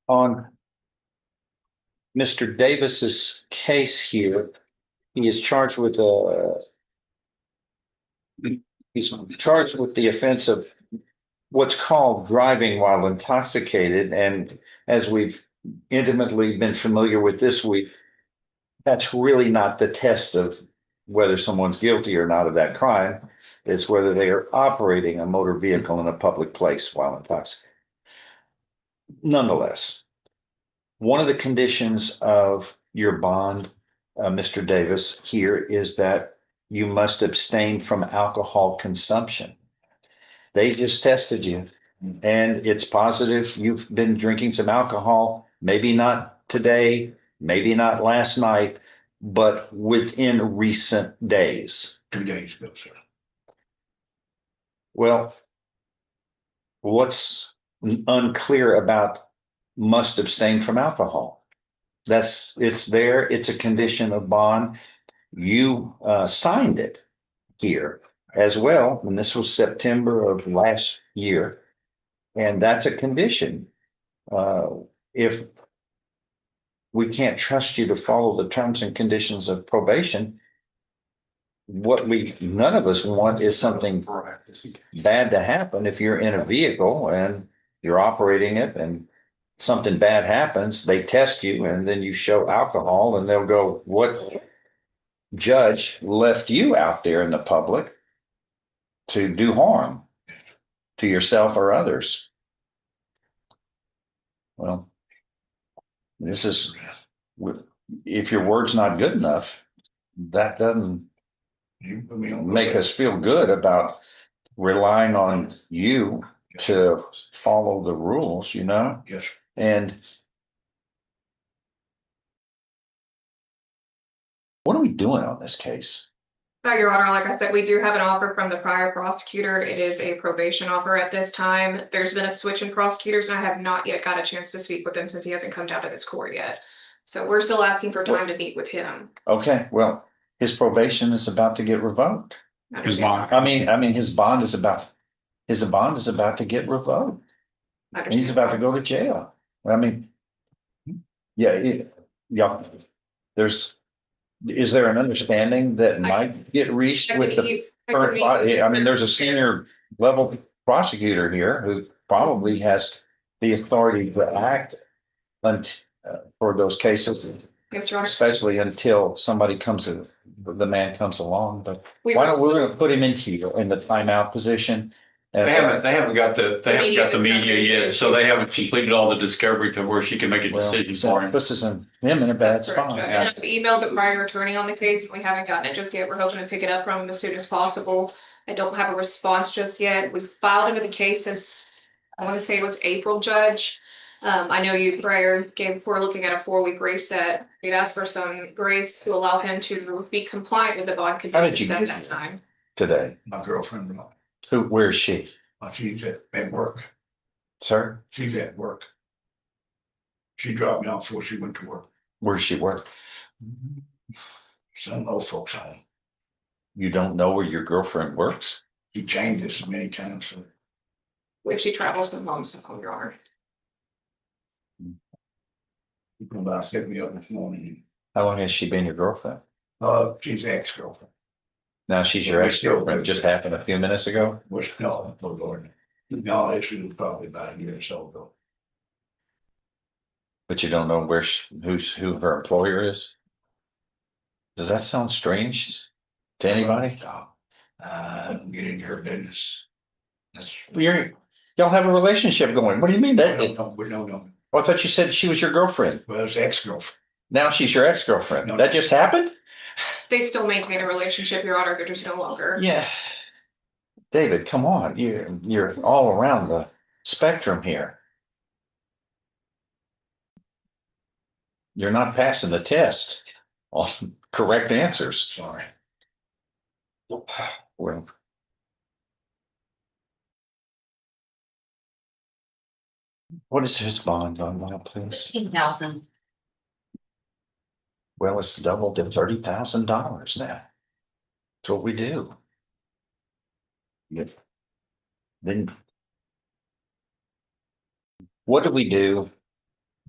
On Mr. Davis's case here, he is charged with he's charged with the offense of what's called driving while intoxicated. And as we've intimately been familiar with this week, that's really not the test of whether someone's guilty or not of that crime. It's whether they are operating a motor vehicle in a public place while intoxicated. Nonetheless, one of the conditions of your bond, Mr. Davis, here is that you must abstain from alcohol consumption. They just tested you and it's positive. You've been drinking some alcohol, maybe not today, maybe not last night, but within recent days. 2 days ago, sir. Well, what's unclear about must abstain from alcohol? It's there. It's a condition of bond. You signed it here as well. And this was September of last year. And that's a condition. If we can't trust you to follow the terms and conditions of probation, none of us want is something bad to happen. If you're in a vehicle and you're operating it and something bad happens, they test you and then you show alcohol and they'll go, what judge left you out there in the public to do harm to yourself or others? Well, this is, if your word's not good enough, that doesn't make us feel good about relying on you to follow the rules, you know? Yes. And what are we doing on this case? Your Honor, like I said, we do have an offer from the prior prosecutor. It is a probation offer at this time. There's been a switch in prosecutors and I have not yet got a chance to speak with him since he hasn't come down to this court yet. So we're still asking for time to meet with him. Okay, well, his probation is about to get revoked. His bond. I mean, his bond is about to get revoked. He's about to go to jail. I mean, yeah, is there an understanding that might get reached with the current body? I mean, there's a senior level prosecutor here who probably has the authority to act for those cases, Yes, Your Honor. especially until the man comes along. But we're going to put him in here in the timeout position. They haven't got the media yet, so they haven't completed all the discovery to where she can make a decision for him. Puts him in a bad spot. And I've emailed the prior attorney on the case and we haven't gotten it just yet. We're hoping to pick it up from him as soon as possible. I don't have a response just yet. We filed into the case since, I want to say it was April, Judge. I know you prior we're looking at a 4-week grace set. We'd asked for some grace to allow him to be compliant with the bond conditions at that time. Today? My girlfriend, Where is she? she's at work. Sir? She's at work. She dropped me off before she went to work. Where does she work? Some old folks home. You don't know where your girlfriend works? She changes so many times. So If she travels from home, Your Honor. people about hit me up this morning. How long has she been your girlfriend? She's ex-girlfriend. Now she's your ex-girlfriend. Just happened a few minutes ago? No, oh Lord. No, it was probably about a year or so ago. But you don't know who her employer is? Does that sound strange to anybody? Stop. Don't get into her business. That's. Y'all have a relationship going. What do you mean that? No. Oh, I thought you said she was your girlfriend. Well, it's ex-girlfriend. Now she's your ex-girlfriend. No. That just happened? They still maintain a relationship, Your Honor. They're just no longer. Yeah. David, come on. You're all around the spectrum here. You're not passing the test on correct answers. Sorry. Well, what is his bond on that, please? $15,000. Well, it's doubled to $30,000 now. That's what we do. Yeah. Then what do we do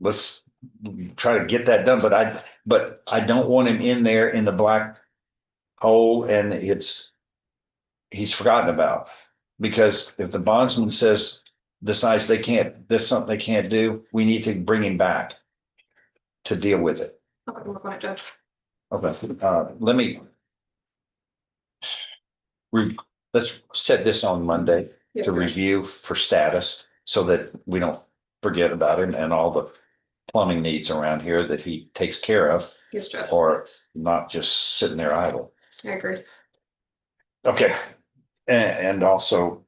let's try to get that done, but I don't want him in there in the black hole and he's forgotten about. Because if the bondsman decides there's something they can't do, we need to bring him back to deal with it. Okay, work on it, Judge. Okay, let's set this on Monday Yes, to Judge. review for status so that we don't forget about him and all the plumbing needs around here that he takes care of, Yes, Judge. or not just sitting there idle. I agree. Okay, and also.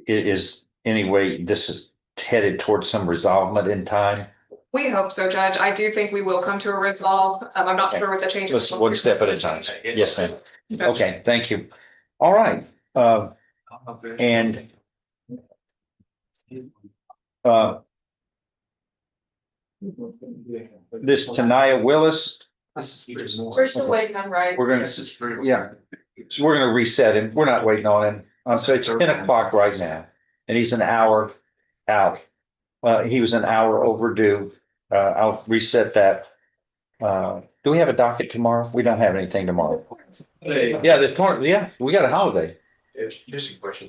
Is anyway, this is headed towards some resolvement in time. We hope so, Judge. I do think we will come to a resolve. I'm not Okay. sure what the change. Let's one step at a time. Yes, ma'am. Judge. Okay, thank you. All right. And this Tanaya Willis, We're still waiting on right. we're gonna, yeah, so we're gonna reset him. We're not waiting on him. So it's 10 o'clock right now, and he's an hour out. He was an hour overdue. I'll reset that. Do we have a docket tomorrow? We don't have anything tomorrow. Yeah, we got a holiday. It's just a question.